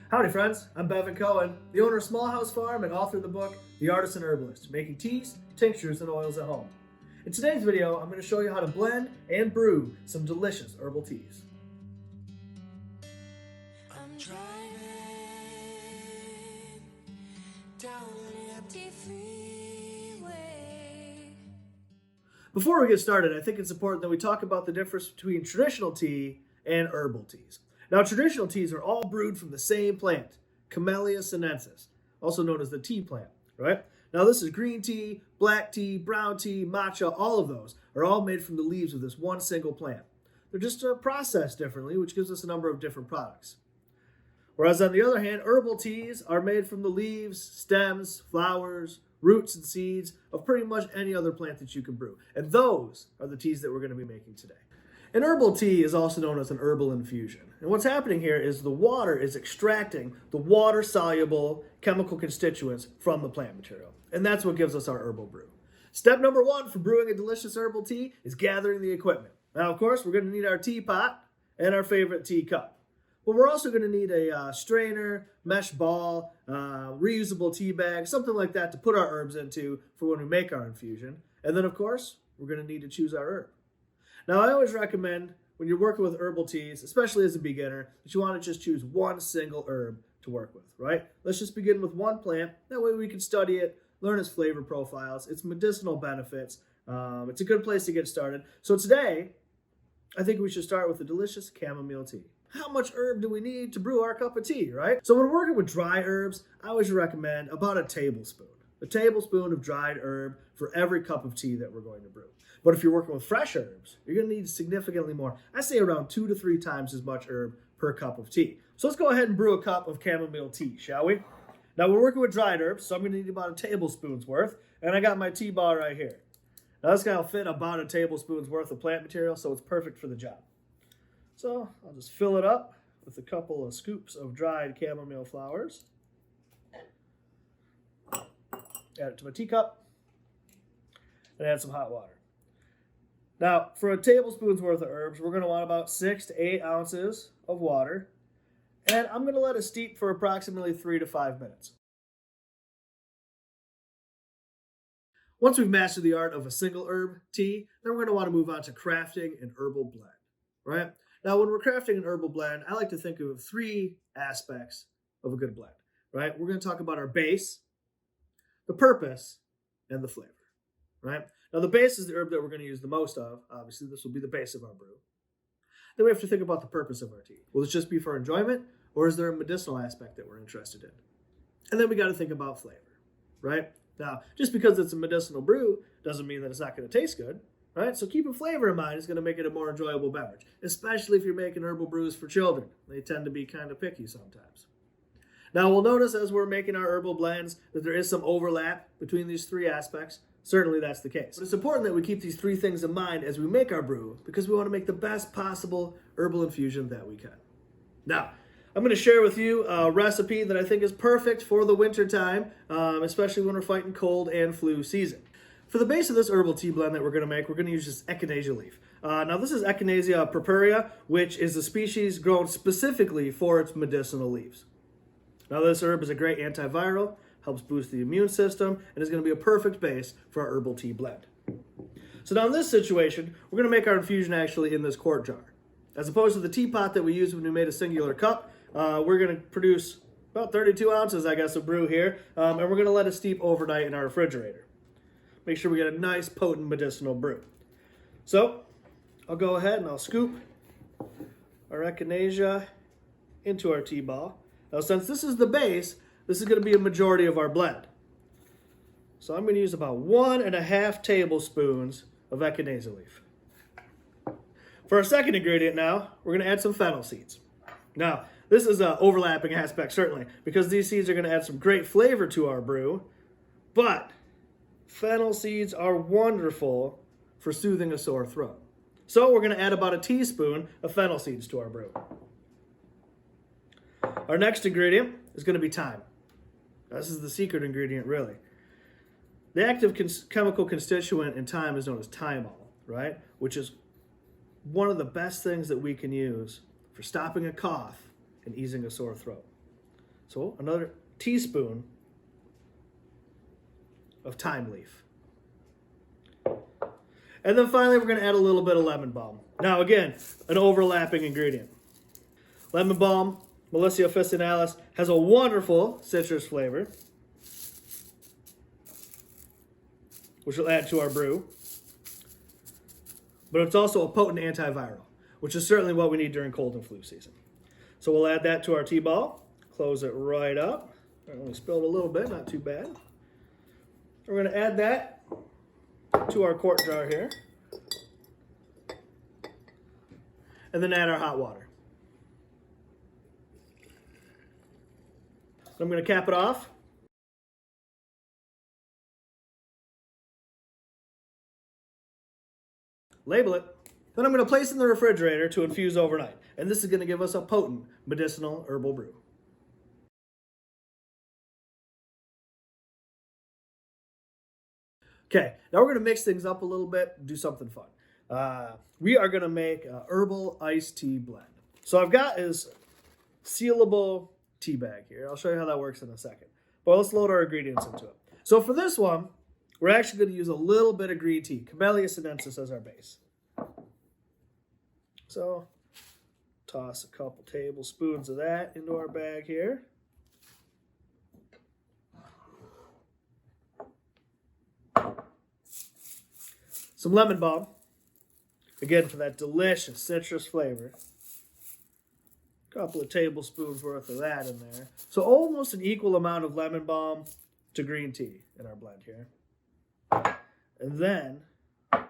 Howdy friends, I'm Bevan Cohen, the owner of Small House Farm and author of the book, The Artisan Herbalist, making teas, tinctures, and oils at home. In today's video, I'm going to show you how to blend and brew some delicious herbal teas. I'm driving down an empty freeway. Before we get started, I think it's important that we talk about the difference between traditional tea and herbal teas. Now, traditional teas are all brewed from the same plant, Camellia sinensis, also known as the tea plant, right? Now, this is green tea, black tea, brown tea, matcha, all of those are all made from the leaves of this one single plant. They're just processed differently, which gives us a number of different products. Whereas on the other hand, herbal teas are made from the leaves, stems, flowers, roots, and seeds of pretty much any other plant that you can brew. And those are the teas that we're going to be making today. An herbal tea is also known as an herbal infusion. And what's happening here is the water is extracting the water-soluble chemical constituents from the plant material. And that's what gives us our herbal brew. Step number one for brewing a delicious herbal tea is gathering the equipment. Now, of course, we're going to need our teapot and our favorite teacup. But we're also going to need a strainer, mesh ball, reusable tea bag, something like that to put our herbs into for when we make our infusion. And then, of course, we're going to need to choose our herb. Now, I always recommend when you're working with herbal teas, especially as a beginner, that you want to just choose one single herb to work with, right? Let's just begin with one plant. That way we can study it, learn its flavor profiles, its medicinal benefits. It's a good place to get started. So today, I think we should start with a delicious chamomile tea. How much herb do we need to brew our cup of tea, right? So when working with dry herbs, I always recommend about a tablespoon. A tablespoon of dried herb for every cup of tea that we're going to brew. But if you're working with fresh herbs, you're going to need significantly more. I say around 2 to 3 times as much herb per cup of tea. So let's go ahead and brew a cup of chamomile tea, shall we? Now we're working with dried herbs, so I'm going to need about a tablespoon's worth. And I got my tea ball right here. Now this guy will fit about a tablespoon's worth of plant material, so it's perfect for the job. So I'll just fill it up with a couple of scoops of dried chamomile flowers. Add it to my teacup, and add some hot water. Now, for a tablespoon's worth of herbs, we're going to want about 6 to 8 ounces of water, and I'm going to let it steep for approximately 3 to 5 minutes. Once we've mastered the art of a single herb tea, then we're going to want to move on to crafting an herbal blend, right? Now, when we're crafting an herbal blend, I like to think of 3 aspects of a good blend, right? We're going to talk about our base, the purpose, and the flavor, right? Now, the base is the herb that we're going to use the most of. Obviously, this will be the base of our brew. Then we have to think about the purpose of our tea. Will this just be for enjoyment, or is there a medicinal aspect that we're interested in? And then we got to think about flavor, right? Now, just because it's a medicinal brew doesn't mean that it's not going to taste good, right? So keeping flavor in mind is going to make it a more enjoyable beverage, especially if you're making herbal brews for children. They tend to be kind of picky sometimes. Now, we'll notice as we're making our herbal blends that there is some overlap between these 3 aspects. Certainly that's the case. But it's important that we keep these 3 things in mind as we make our brew because we want to make the best possible herbal infusion that we can. Now, I'm going to share with you a recipe that I think is perfect for the winter time, especially when we're fighting cold and flu season. For the base of this herbal tea blend that we're going to make, we're going to use this echinacea leaf. Now, this is Echinacea purpurea, which is a species grown specifically for its medicinal leaves. Now, this herb is a great antiviral, helps boost the immune system, and is going to be a perfect base for our herbal tea blend. So now in this situation, we're going to make our infusion actually in this quart jar. As opposed to the teapot that we used when we made a singular cup, we're going to produce about 32 ounces, I guess, of brew here, and we're going to let it steep overnight in our refrigerator. Make sure we get a nice, potent medicinal brew. So I'll go ahead and I'll scoop our echinacea into our tea ball. Now, since this is the base, this is going to be a majority of our blend. So I'm going to use about 1.5 tablespoons of echinacea leaf. For our second ingredient now, we're going to add some fennel seeds. Now, this is an overlapping aspect, certainly, because these seeds are going to add some great flavor to our brew, but fennel seeds are wonderful for soothing a sore throat. So we're going to add about a teaspoon of fennel seeds to our brew. Our next ingredient is going to be thyme. This is the secret ingredient, really. The active chemical constituent in thyme is known as thymol, right? Which is one of the best things that we can use for stopping a cough and easing a sore throat. So another teaspoon of thyme leaf. And then finally, we're going to add a little bit of lemon balm. Now again, an overlapping ingredient. Lemon balm, Melissa officinalis, has a wonderful citrus flavor, which will add to our brew. But it's also a potent antiviral, which is certainly what we need during cold and flu season. So we'll add that to our tea ball, close it right up. I only spilled a little bit, not too bad. We're going to add that to our quart jar here. And then add our hot water. I'm going to cap it off. Label it. Then I'm going to place it in the refrigerator to infuse overnight. And this is going to give us a potent medicinal herbal brew. Okay, now we're going to mix things up a little bit, do something fun. We are going to make a herbal iced tea blend. So I've got this sealable tea bag here. I'll show you how that works in a second. But let's load our ingredients into it. So for this one, we're actually going to use a little bit of green tea, Camellia sinensis, as our base. So toss a couple tablespoons of that into our bag here. Some lemon balm, again for that delicious citrus flavor. A couple of tablespoons worth of that in there. So almost an equal amount of lemon balm to green tea in our blend here. And then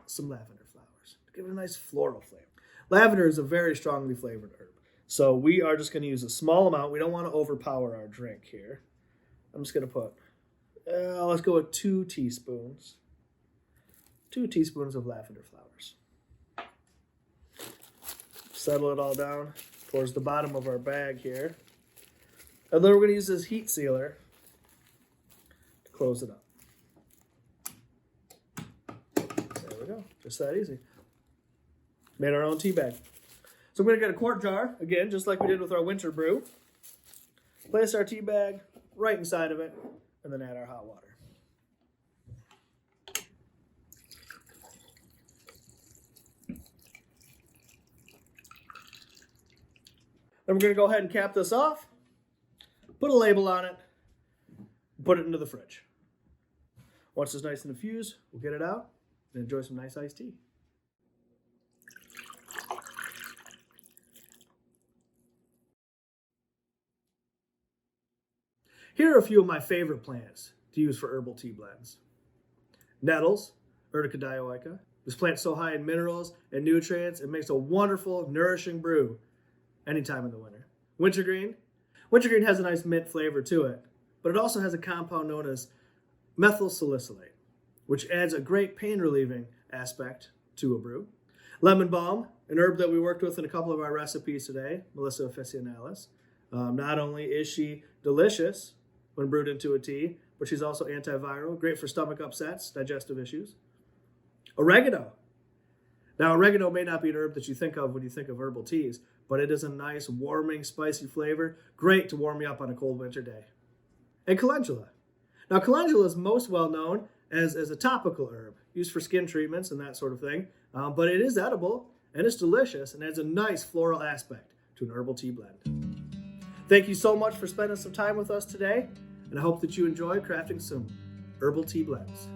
some lavender flowers to give it a nice floral flavor. Lavender is a very strongly flavored herb. So we are just going to use a small amount. We don't want to overpower our drink here. I'm just going to put, let's go with 2 teaspoons. 2 teaspoons of lavender flowers. Settle it all down towards the bottom of our bag here. And then we're going to use this heat sealer to close it up. There we go. Just that easy. Made our own tea bag. So I'm going to get a quart jar, again, just like we did with our winter brew. Place our tea bag right inside of it, and then add our hot water. Then we're going to go ahead and cap this off, put a label on it, and put it into the fridge. Once it's nice and infused, we'll get it out and enjoy some nice iced tea. Here are a few of my favorite plants to use for herbal tea blends. Nettles, Urtica dioica. This plant's so high in minerals and nutrients, it makes a wonderful, nourishing brew anytime in the winter. Wintergreen. Wintergreen has a nice mint flavor to it, but it also has a compound known as methyl salicylate, which adds a great pain-relieving aspect to a brew. Lemon balm, an herb that we worked with in a couple of our recipes today, Melissa officinalis. Not only is she delicious when brewed into a tea, but she's also antiviral, great for stomach upsets, digestive issues. Oregano. Now, oregano may not be an herb that you think of when you think of herbal teas, but it is a nice, warming, spicy flavor, great to warm you up on a cold winter day. And calendula. Now, calendula is most well known as a topical herb, used for skin treatments and that sort of thing, but it is edible, and it's delicious, and adds a nice floral aspect to an herbal tea blend. Thank you so much for spending some time with us today, and I hope that you enjoy crafting some herbal tea blends.